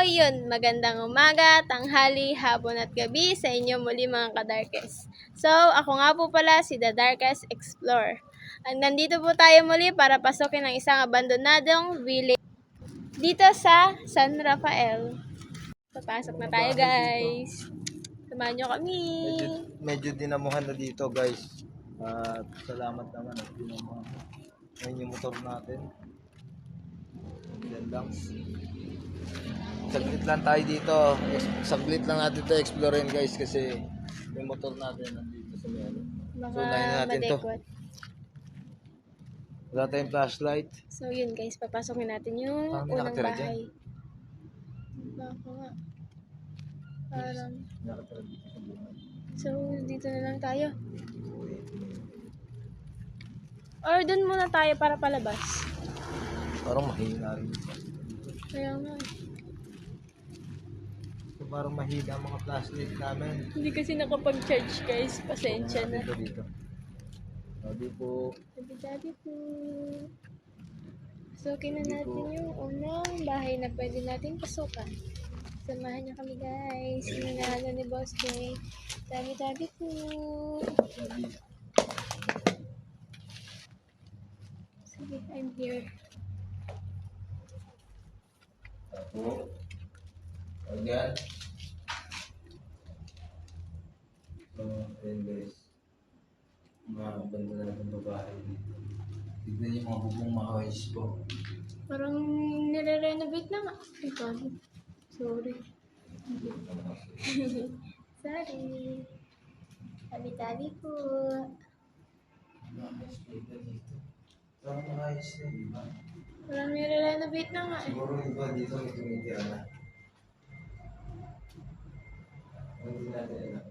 yun, magandang umaga, tanghali, hapon at gabi sa inyo muli mga ka-Darkest. So, ako nga po pala si The Darkest Explorer. At nandito po tayo muli para pasukin ang isang abandonadong village dito sa San Rafael. Papasok na tayo guys. Samahan nyo kami. Medyo dinamuhan na dito guys. At salamat naman at dinamuhan. Ngayon yung motor natin. Yan lang. Saglit lang tayo dito. Saglit lang natin ito explorein guys kasi yung motor natin nandito sa meron. Baka So unahin natin to. madekot. Wala tayong flashlight. So yun guys, papasokin natin yung Parang may unang nakatira bahay. Baka nga. Parang. Nakatira dito sa buhay. So, dito na lang tayo. Or dun muna tayo para palabas. Parang mahina rin. Kaya nga. So parang mahina ang mga flashlight namin. Hindi kasi nakapag-charge guys. Pasensya na. Dito. Sabi po. Sabi po. Pasukin na natin yung unang bahay na pwede natin pasukan. Samahan niyo kami guys. Sinanalo ni Boss Jay. Sabi po. Sige, I'm here. Ako. Ayan. So, ayan guys. Mga banda na ng babae dito. Tignan niyo mga bubong makawis ko. Parang nire-renovate na nga. Ay, God. Sorry. Sorry. Tabi-tabi po. Makawis dito dito. Parang makawis na, di ba? Parang nire-renovate na nga eh. Siguro iba dito may tumitira na. Hindi natin alam.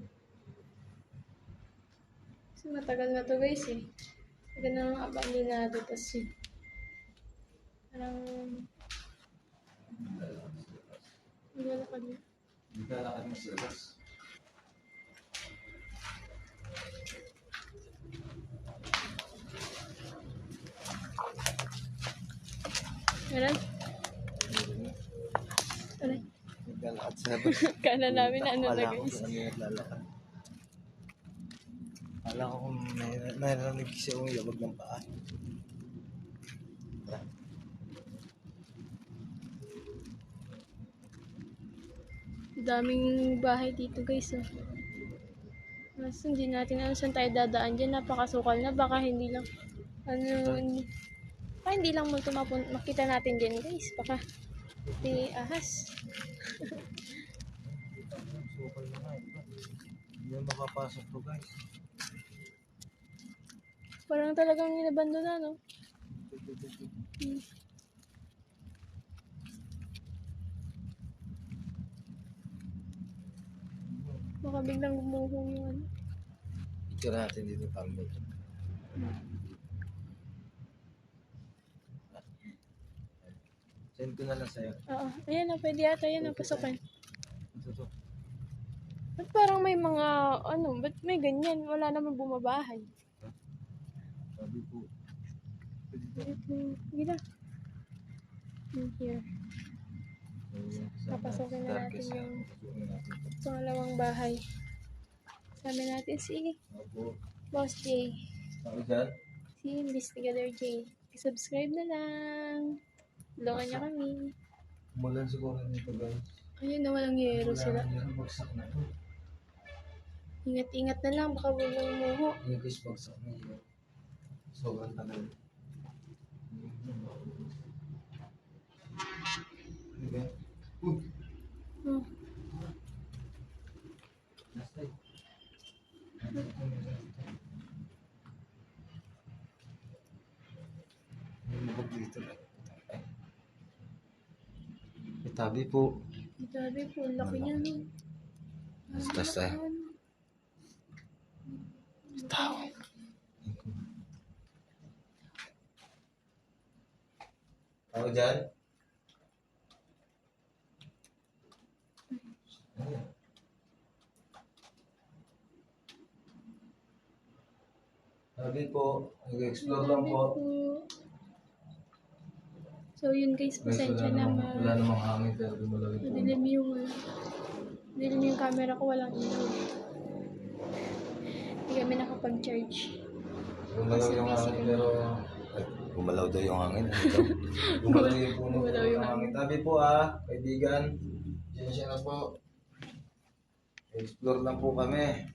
Kasi matagal na to guys eh. Tagal na ang abandonado tas eh. Parang nilalakad na. Hindi ka lakad mo sa labas. Meron? Aray. Hindi ka lakad sa labas. Kala namin na ano na Akala ko guys. kung ano yung naglalakad. Akala ko kung may narinig siya yung yabag ng paa. Daming bahay dito guys oh. Mas hindi natin alam saan tayo dadaan dyan. Napakasukal na. Baka hindi lang hindi lang multo makita natin dyan guys. Baka di ahas. Sukal na nga. Hindi na makapasok to guys. Parang talagang inabando na no. Baka biglang gumuho yung ano. Picture natin dito tambay. Send ko na lang sa'yo. Oo. Ayan na. Pwede ata yan na pasukan. Ito to. Ba't parang may mga ba't may ganyan? Wala naman bumabahay. Sabi po. Sige na. In here. Papasokin na natin yung pangalawang bahay. Sabi natin si Boss J. Sabi dyan? Si Investigator J. Subscribe na lang. Tulungan niya kami. Umulan siguro nito guys. Ayun na walang yero sila. Bagsak na to. Ingat-ingat na lang. Baka walang muho. Yung guys bagsak na yun. Sobrang tagal. Diba? Hmm. Last night. May lubog dito. May tabi po. Sabi po, laki niya no. Tas tayo. Tao. Tao dyan? Sabi po, nag-explore lang po. So yun guys, Guys, pasensya na wala namang hangin pero gumalaw yung puno. dilim yung camera ko, walang ilaw. Hindi kami nakapag-charge. Gumalaw yung hangin pero... Ay, gumalaw daw yung hangin. Ano daw? Gumalaw yung puno pero yung hangin. Tabi po kaibigan. Siya na po. Explore lang po kami.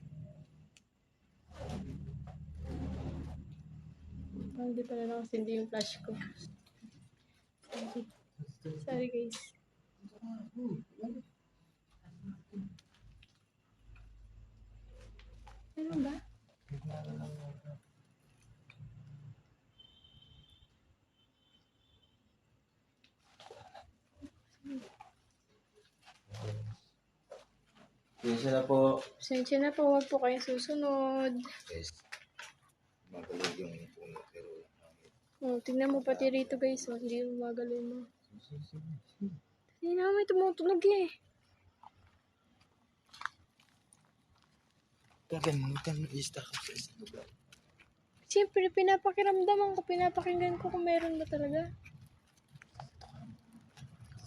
Hindi pala nakasindi yung flash ko. Sorry guys. Ano ba? Siya na po. Pasensya na po, huwag po kayong susunod. Guys, magalag yung puno pero hangin. Oh, tingnan mo pati rito guys, oh. Hindi mo magalaw mo. Hindi na may tumutunog eh. Kagamitan mo i-stack up sa isang lugar. Siyempre, pinapakiramdaman ko, pinapakinggan ko kung meron ba talaga.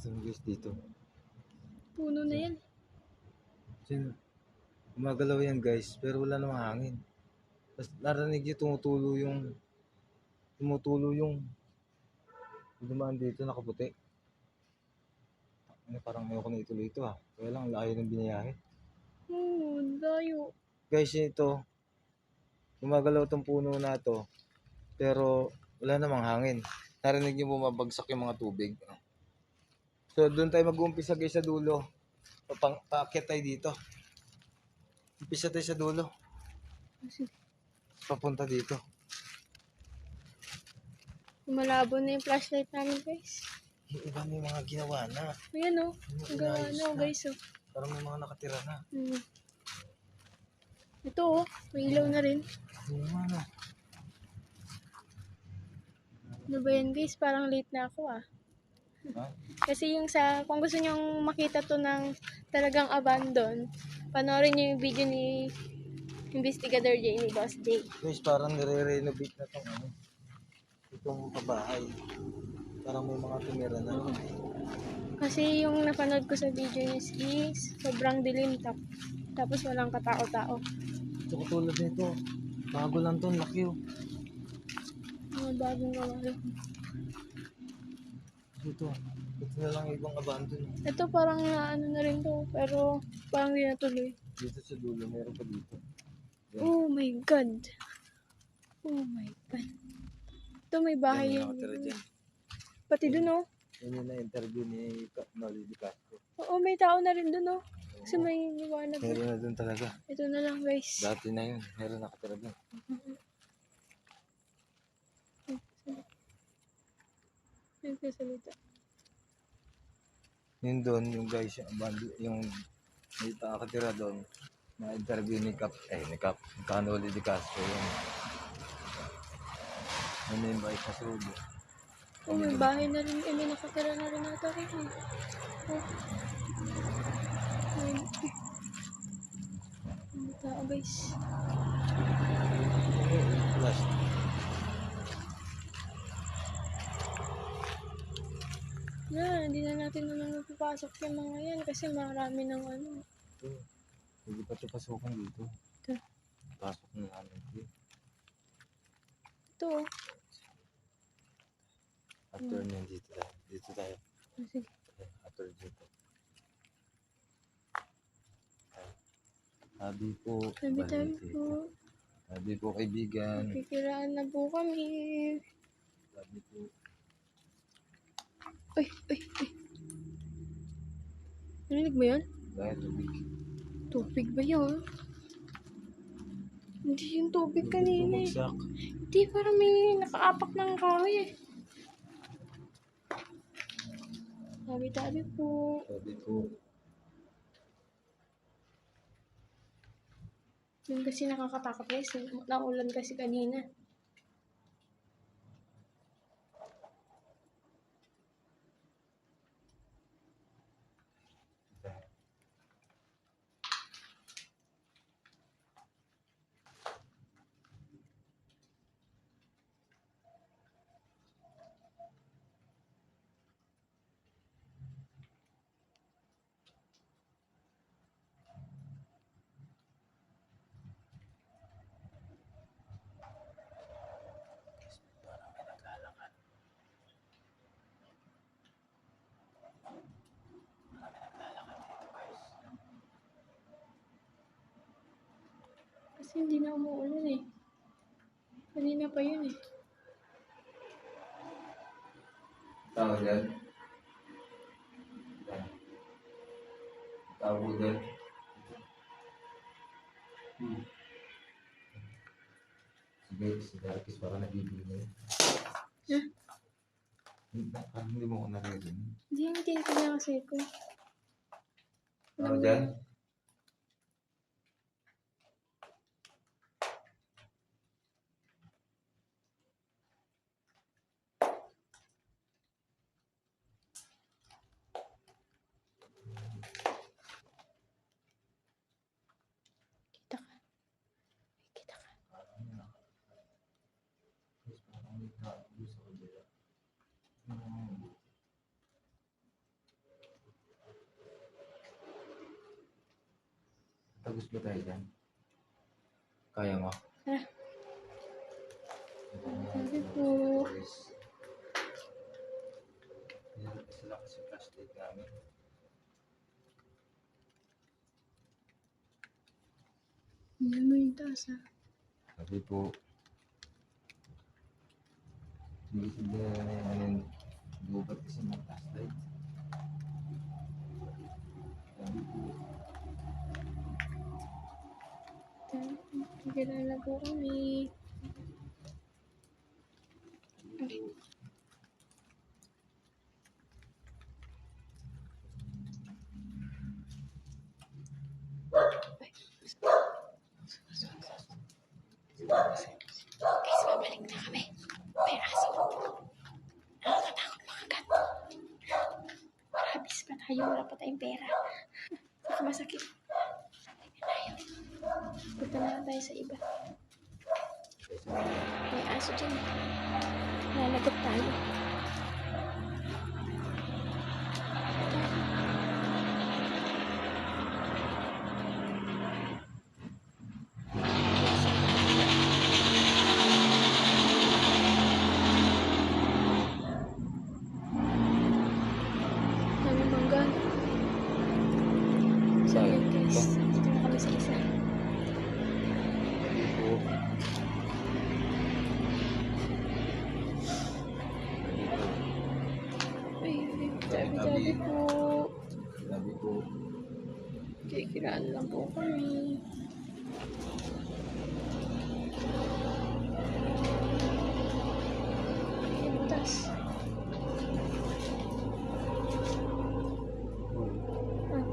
So guys, dito. Puno na yan. Gumagalaw yan guys, pero wala namang hangin. Tapos narinig niyo tumutulo yung dumaan dito nakaputi. Parang ayoko na ituloy ito Kaya lang layo ng binayahe. Layo. Guys, ito gumagalaw tong puno na to, pero wala namang hangin. Narinig niyo bumabagsak yung mga tubig. So doon tayo mag-uumpisa guys sa dulo. Paakyat tayo dito. Umpisa tayo sa dulo. Papunta dito. Malabo na yung flashlight namin guys. Yung iba may mga ginawa na. Ayan o. Ang gawa na guys o. Parang may mga nakatira na. Ito o. May ilaw na rin. Yung ano. Ano ba yan guys? Parang late na ako Ha? Kasi yung kung gusto nyong makita to ng talagang abandon, panoorin nyo yung video ni Investigador J ni Boss J. Guys, parang nire-renovate na itong pabahay. Parang may mga tumira na. Kasi yung napanood ko sa video niya is sobrang dilim tapos walang katao-tao. Ito katulad nito. Bago lang to, laki Mga bagong gawa lang. Ito na lang ibang abandon. Ito parang ano na rin to, pero parang di natuloy. Dito sa dulo, meron pa dito. Yan. Oh my God. Oh my God. Ito may bahay Yan yung yan. nakatira dyan. Pati dun oh. Yan yung na-interview ni Nolly Di Castro. Oo, may tao na rin dun oh. Kasi may liwanag. Meron na dun talaga. Ito na lang guys. Dati na yun. Meron nakatira dun. Nagsasalita. Yun doon, yung guys, yung may nakatira doon. Na-interview ni Nolly Di Castro. Yun. Yun na yung bike na subo. Oh, may bahay na rin. May nakatira na rin ata rin. Oh. May tao guys. Last. Hindi na natin naman mapapasok yung mga yan kasi marami ng ano. Hindi pa ito pasukan dito. Ito. Pasok na namin dito. Ito oh. After nyan dito tayo. Dito tayo. Sige. After dito. Sabi po. Tabi-tabi po. Sabi po kaibigan. Kikiraan na po kami. Sabi po. Uy. Narinig mo yun? Dahil tubig. Tubig ba yun? Hindi yung tubig kanina eh. Bumagsak. Hindi, parang may nakaapak ng kahoy eh. Tabi-tabi po. Sabi po. Yun kasi nakakatakot guys. Naulan kasi kanina. Kasi hindi na umuulan eh. Kanina pa yun eh. Tao dyan. Tao dyan. Si Darkis parang nabibigay. Huh? Hindi mo ko naririnig. Hindi na kasi ko. Tao dyan. Kita ka. Kita ka. Tagos ba tayo dyan? Kaya mo? Ah, sabi po. Isa lang kasi flashlight namin. Hindi mo yung taas ah. Sabi po, hindi sila gubat kasi ng flashlight. Sabi po, Kilala po kami. Okay. Guys, babalik na kami. May aso. Nakakatakot mga gat. Marabis pa tayo. Wala pa tayong pera. Saka masakit. Balik na tayo. Punta na lang tayo sa iba. May aso dyan. Lalagot tayo. Dami mangga. So yun guys. Dito na kami sa isa. sabi po, Ay, tabi-tabi po. sabi po, Kikiraan lang po kami. Pintas. Ah,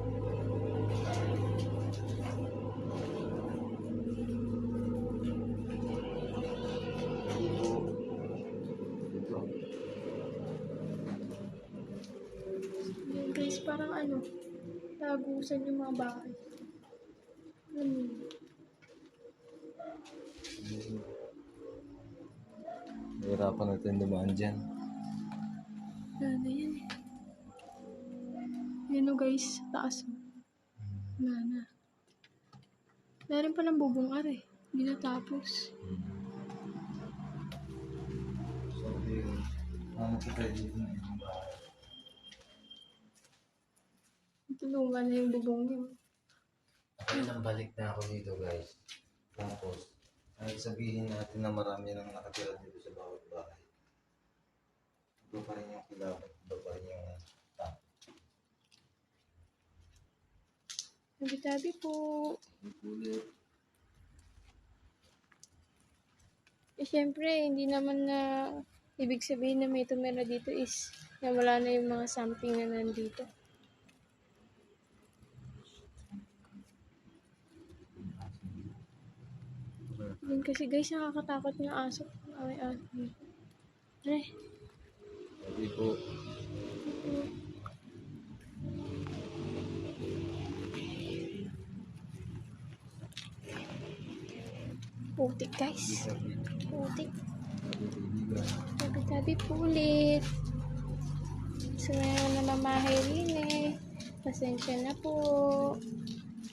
sabi po, dito. yun guys, parang ano, nagusan yung mga bahay. Alam mo yun? Nahirapan natin dumaan dyan. Wala na yan eh. Yan o guys, taas o. Wala na. Wala rin palang bubungar eh. Hindi natapos. Sabi, ano ko tayo dito na ibang bahay. Tulungan na yung bubong niyo. Ako nang balik na ako dito guys. Tapos, ay sabihin natin na marami nang nakatira dito sa bawat bahay. Iba pa rin yung kilabot, iba pa rin yung tap. Tabi-tabi po. Ulit. Eh syempre, hindi naman na ibig sabihin na may tumira dito is na wala na yung mga something na nandito. Yun kasi guys, nakakatakot yung aso. Ay, aso. Ay, Sabi po, putik guys. sabi, Putik. kaibigan. Tabi-tabi po ulit. So, ngayon na mamahay rin eh. Pasensya na po.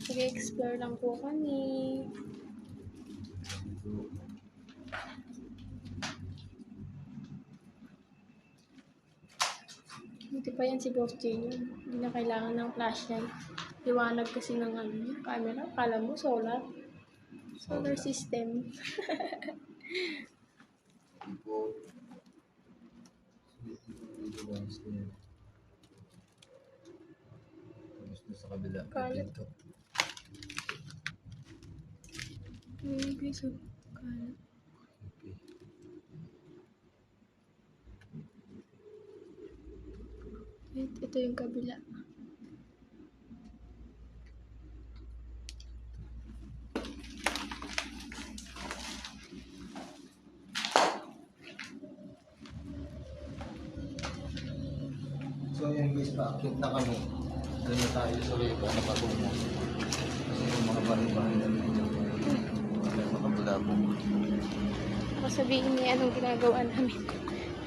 Mag-explore lang po kami. Sabi po, Buti pa yan si Boss Jane. Hindi na kailangan ng flashlight. Liwanag kasi ng ano, camera. Kala mo solar. Solar system. Ikot. Dito guys. Tapos doon sa kabila. May Kalat. pinto. Ayun guys, oh. Kalat. Okay. Ito yung kabila. So yun guys, paakit na kami. Alam na tayo sa rito na patungo. Kasi yung mga bahay-bahay na dito. Kaya makabulabog. Ako sabihin niya anong ginagawa namin.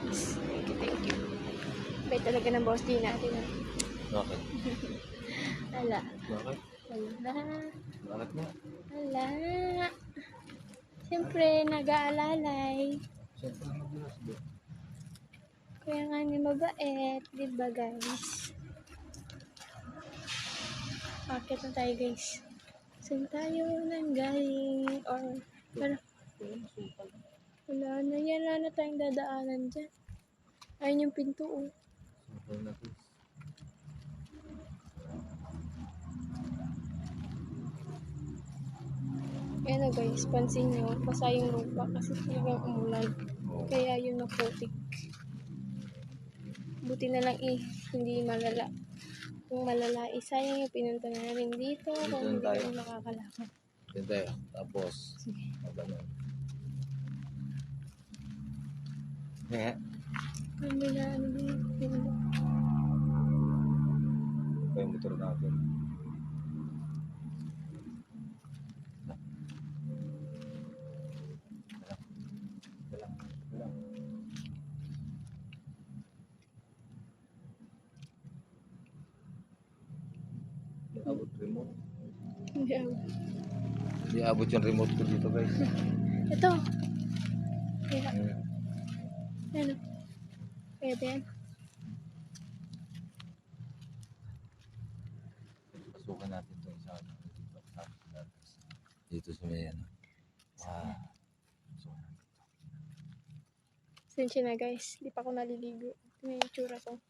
Yes, thank you. Bay talaga ng boss din natin. Ah. Bakit? Ala. Bakit? Ala. Bakit nga? Ala. Siyempre, nag-aalalay. Siyempre magulas doon. Kaya nga ni mabait. Diba guys? Akit na tayo guys. Saan tayo nang galing? Or, pero, wala na yan. Wala na tayong dadaanan dyan. Ayun yung pinto oh. Siyempre na guys. Ayan na guys, pansin nyo, basa yung lupa kasi talagang umulan. Kaya yun naputik. Buti na lang hindi malala. Kung malala, sayang yung pinunta namin dito. Dito Kung hindi tayo. kami makakalakad. Yan tayo. Tapos, Sige. maganon. Eh, Ano na, ano ba yun? ito yung motor natin. Abot remote. Hindi ako. Hindi abot yung remote ko dito guys. Ito. Kaya, ano? Pwede yan. Pasukan natin itong isa. Dito sa may ano. Pasukan natin. Sensya na guys, di pa ako naliligo. Ito na yung tsura ko.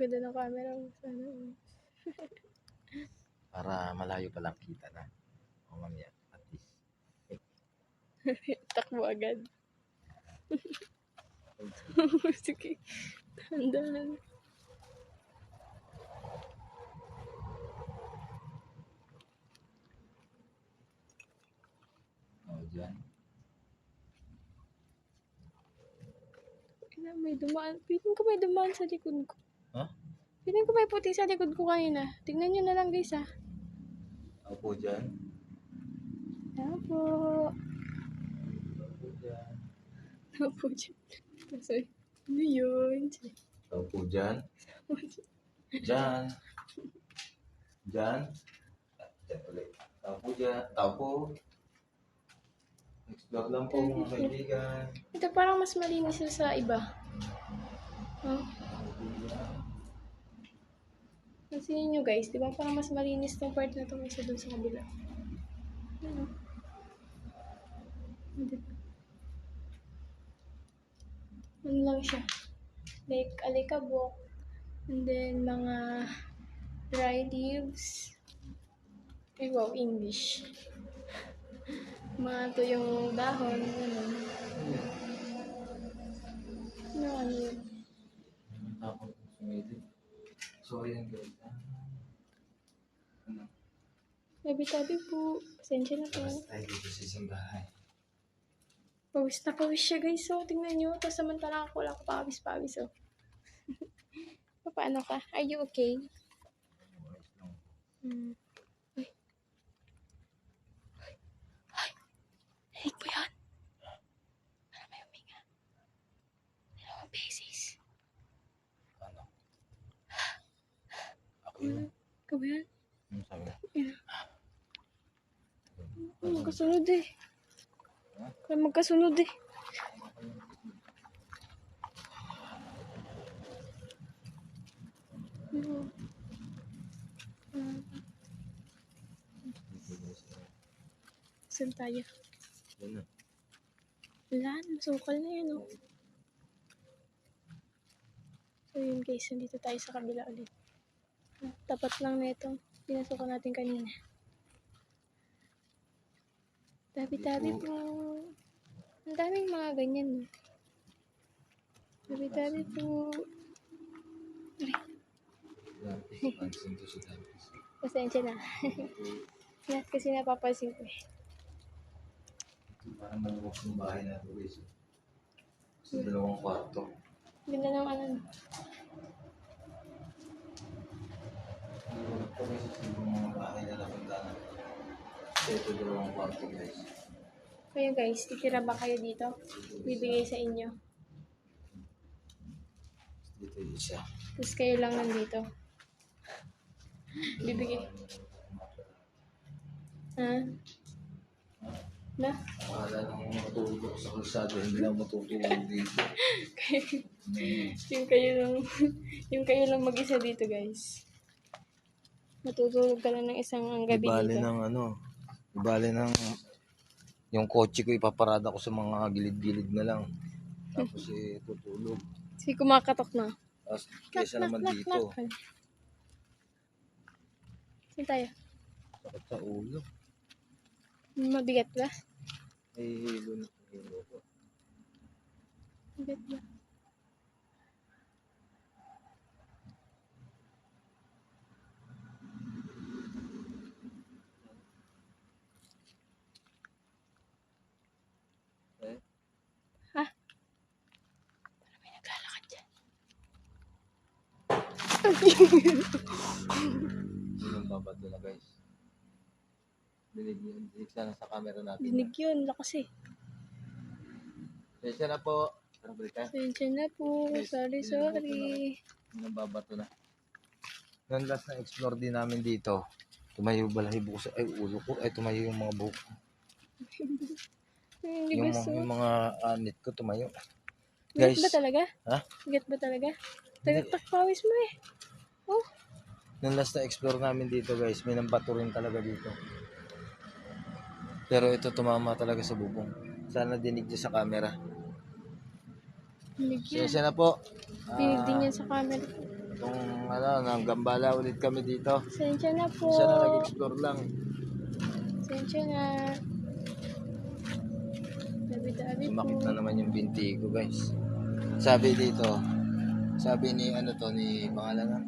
Ganda ng camera mo. Sana. Para malayo pa lang kita na. O mamaya, at least. Takbo agad. Sige. Tanda lang. O dyan. Kaya may dumaan. Piling ko may dumaan sa likod ko. Ha? Piling ko may puti sa likod ko kanina. Tignan nyo na lang guys ha. Opo dyan. Apo. Opo dyan. Apo dyan. Sorry. Ano yun? Opo dyan. Dyan. Dyan. Dyan ulit. Opo dyan. Opo. Explore lang po mga kaibigan. Ito parang mas malinis sa iba. Oh. Pansin nyo guys, di ba parang mas malinis tong part na to kaysa dun sa kabila. Ano? Ano lang siya? Like alikabok. And then mga dry leaves. Ay wow, English. Mga tuyong dahon. Ano. Ano yun? Tapos sumilip. So ayan guys. Ano? Tabi-tabi po. Pasensya na po. Tapos tayo dito sa isang bahay. Pawis na pawis siya guys. So, tingnan nyo. Tapos samantalang ako wala ko pawis-pawis. Oh. Paano ka? Are you okay? Ayos lang. Hmm. Ay. Ay. Ay. Halik mo yan. Para may huminga. 2 beses. Ano? Ako yun. Ikaw ba yan? Ano sabi na? Magkasunod eh. Kaya magkasunod eh. Saan tayo? Yan na. Wala, masukal na yan, oh. So yun guys, nandito tayo sa kabila ulit. Tapat lang na ito. Pinasukan natin kanina. Tabi-tabi po. Ang daming mga ganyan, no? Tabi-tabi po. Pansin to si Dampis. Pasensya na. Lahat kasi napapansin ko eh. Parang maluwag yung bahay na ito guys. Sa dalawang kwarto. Ganda ng ano. Maluwag to guys. Sa mga bahay na napuntahan. Kasi ito dalawang kwarto guys. Kayo guys, titira ba kayo dito? Bibigay sa inyo. Dito yung isa. Tapos kayo lang nandito. Bibigay. Ha? Na? Akala nang matutulog sa kalsada, hindi lang matutulog dito. yung kayo lang mag-isa dito guys. Matutulog ka lang ng isang gabi Ibali dito. ng ano, ibali ng yung kotse ko ipaparada ko sa mga gilid-gilid na lang. Tapos tutulog. Si kumakatok na. Tapos kesa naman dito, Saan tayo? sakit sa ulo. Mabigat ba? Ay, hilo na hilo ko. Mabigat ba? Eh? Ha? Parang may naglalakad dyan. Yun ang babato na guys. Dinig sana sa camera natin. Dinig yun, lakas eh. Kesa na po. Tara balik tayo. Pasensya na po. Guys, Sorry. Yun ang babato na. Noon last na explore din namin dito. Tumayo balahibo ko sa ulo ko. Ay tumayo yung mga buhok. Hindi Yung, gusto. yung mga anit ko tumayo. Bigat Guys. ba talaga? Ha? Bigat ba talaga? Tagaktak pawis mo eh. Oh. Noon last na explore namin dito guys. May nambato rin talaga dito. Pero ito tumama talaga sa bubong. Sana dinig niyo sa camera. Dinig yan. Siyasa na po. Dinig din yan sa camera. Kung nanggambala ulit kami dito. Pasensya na po. Sana nag-explore lang. Pasensya na. Dabi-dabi po. Sumakit na naman yung binti ko guys. Sabi dito, sabi ni ano to, ni pangalan na?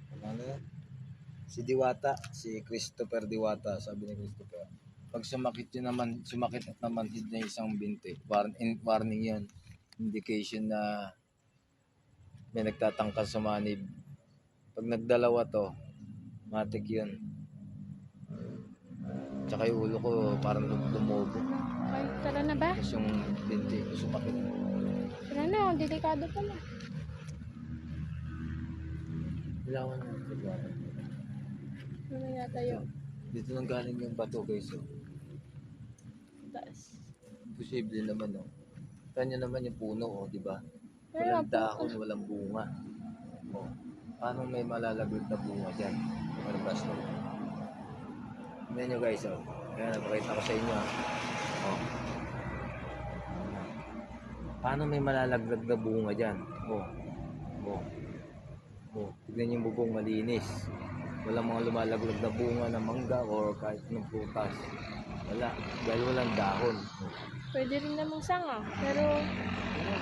Pangalan? Si Diwata, si Christopher Diwata, sabi ni Christopher. Pag sumakit at namanhid na isang binti, warning yan. Indication na may nagtatangka sa manib. Pag nagdalawa to, matik yun. Tsaka yung ulo ko parang lumubo. Ay, tara na ba? Tapos yung binti ko sumakit. Tara na, delikado pala. Kailangan na. Mamaya tayo. Dito nang galing yung bato guys. Oh. Taas. Posible naman oh. Kanya naman yung puno oh, di ba? Pero Walang dahon, walang bunga. Oh. Paano may malalagod na bunga diyan? Ano ba snow? Tingnan nyo guys oh. Ayan, napakita ko sa inyo ah. Oh. Paano may malalaglag na bunga diyan? Oh. Oh. Oh, tignan yung bubong malinis. Walang mga lumalaglag na bunga ng mangga or kahit ng prutas. Wala, dahil walang dahon. pwede rin namang sanga. Pero,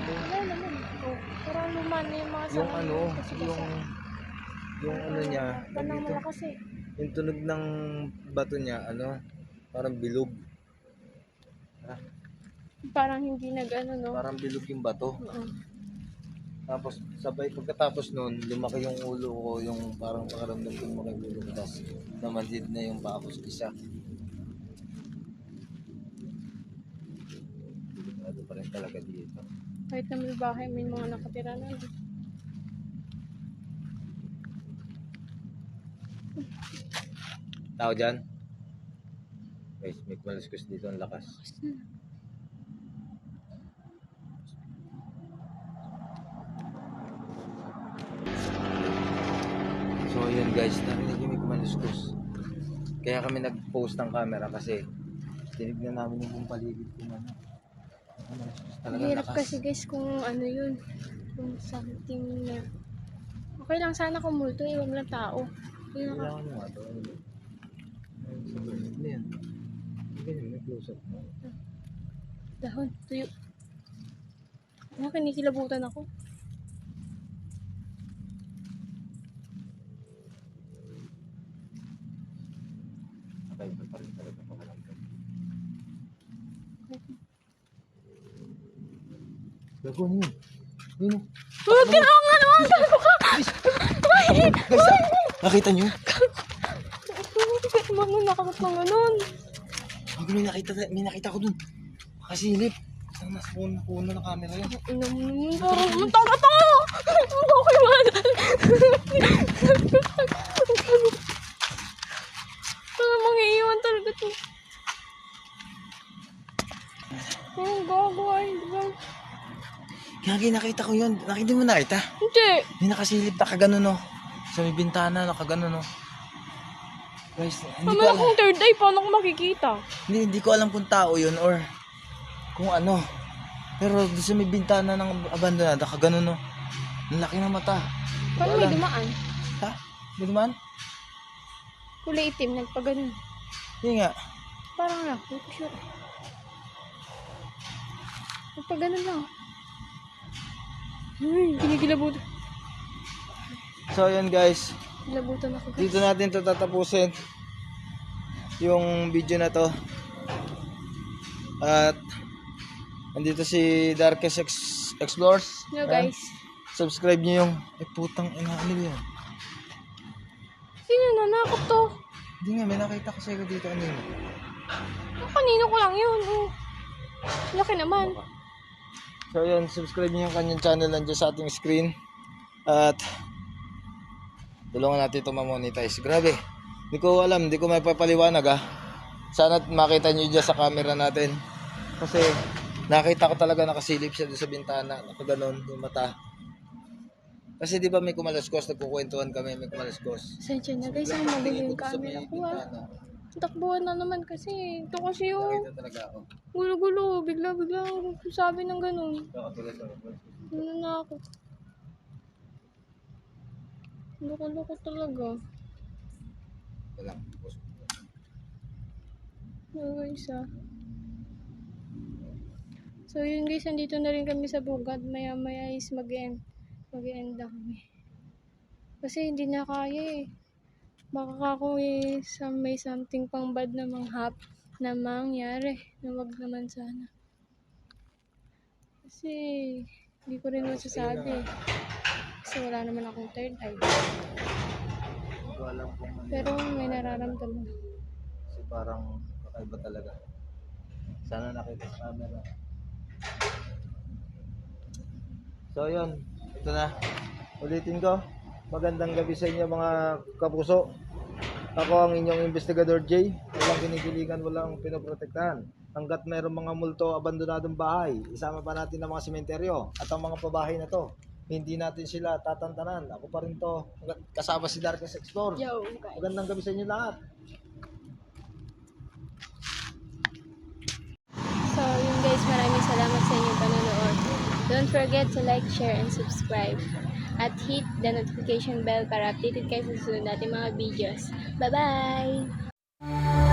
wala naman. Oh, parang luma na yung mga sanga. Yung ano, yung ano niya, Panang dito, malakas eh. yung tunog ng bato niya, ano, parang bilog. Parang hindi nag-ano, no? Parang bilog yung bato. Oo. Tapos, sabay, pagkatapos nun, lumaki yung ulo ko, yung parang pakaramdam ko lumaki yung ulo ko. Tapos, namanhid na yung paa ko sa isa. Delikado pa rin talaga dito. Kahit na may bahay, may mga nakatira na. Tao dyan? Guys, may kumalaskus dito ang lakas. guys, narinig yung may kumaluskos. Kaya kami nag-post ng camera kasi tinignan namin yung buong paligid kung ano. Kumaluskos talaga, Hirap lakas. kasi guys kung ano yun. Kung something na... Okay lang sana kung multo, iwag lang tao. Yun naka... Kailangan mo nga ito. Ano yan? Ganyan, may close-up. Dahon, tuyo. Ano, kinikilabutan ako. Patay pa rin talaga pakalamdan. Gago, ano yun? Yun o. Huwag ka nga naman! Gago ka! Guys, nakita nyo? Bakit mo nakakot ng ganun? Gago, may nakita ko dun. Makasilip. Basta nasa puno ng camera yun. Ina mo naman, parang matanga-tanga! Okay, man! Parang mangiiwan talaga to. Oh, gago ay, diba? Gagi, nakita ko yun. Nakita mo nakita? Hindi! May nakasilip, nakaganon no. Sa may bintana, nakaganon no. Guys, hindi ko Paano alam. kung third eye, paano ko makikita? Hindi ko alam kung tao yun or kung ano. Pero doon sa may bintana ng abandonada, nakaganon no. Ang laki ng mata. Paano may dumaan? Ha? May dumaan? Kulay itim, nagpaganon. Hindi nga. Parang lang, hindi ko sure. Nagpaganon lang. Kinikilabutan. So yun guys, Kilabutan ako guys. dito natin to tatapusin yung video na to. At andito si Darkest Explores. No Ayan. guys. Subscribe nyo yung putang ina, ano yun? Sino nanakot to? Hindi nga, may nakita ko sa'yo dito kanina. Kanino ko lang yun. Oh. Laki naman. So yun, subscribe nyo yung kanyang channel nandiyan sa ating screen. At tulungan natin ito ma-monetize. Grabe, hindi ko alam, hindi ko mapapaliwanag ha. Sana makita nyo dyan sa camera natin. Kasi nakita ko talaga nakasilip siya doon sa bintana. Nakaganon yung mata. Kasi di ba may kumaluskos, nagkukwentuhan kami, may kumaluskos. Sensya na guys, ang magulo yung camera ko ha. Takbuhan na naman kasi. Ito kasi yung Nakita talaga ako. gulo-gulo. Bigla-bigla sabi ng ganun. Nakatulad ako. Ano na ako. Loko-loko talaga. Wala. Guys ah. So yun guys, andito na rin kami sa bugad. Maya-maya is mag-end na kami. Kasi hindi na kaya eh. Baka ako eh, may something pang bad na na mangyari. Na wag naman sana. Kasi hindi ko rin masasabi eh. Kasi wala naman akong third eye. Hindi ko alam kung ano. Pero may nararamdaman. Kasi parang kakaiba talaga. Sana nakita sa camera. So yun, ito na. Ulitin ko. Magandang gabi sa inyo mga kapuso. Ako ang inyong investigador Jay. Walang kinikiligan, walang pinoprotektahan. Hanggat mayroong mga multo, abandonadong bahay, isama pa natin ang mga sementeryo at ang mga pabahay na to. Hindi natin sila tatantanan. Ako pa rin to. Hanggat kasama si Darkest Explore. Yo guys. Magandang gabi sa inyo lahat. So yun guys, maraming salamat sa inyong panonood. Don't forget to like, share, and subscribe. At hit the notification bell para updated kayo sa susunod nating mga videos. Bye-bye!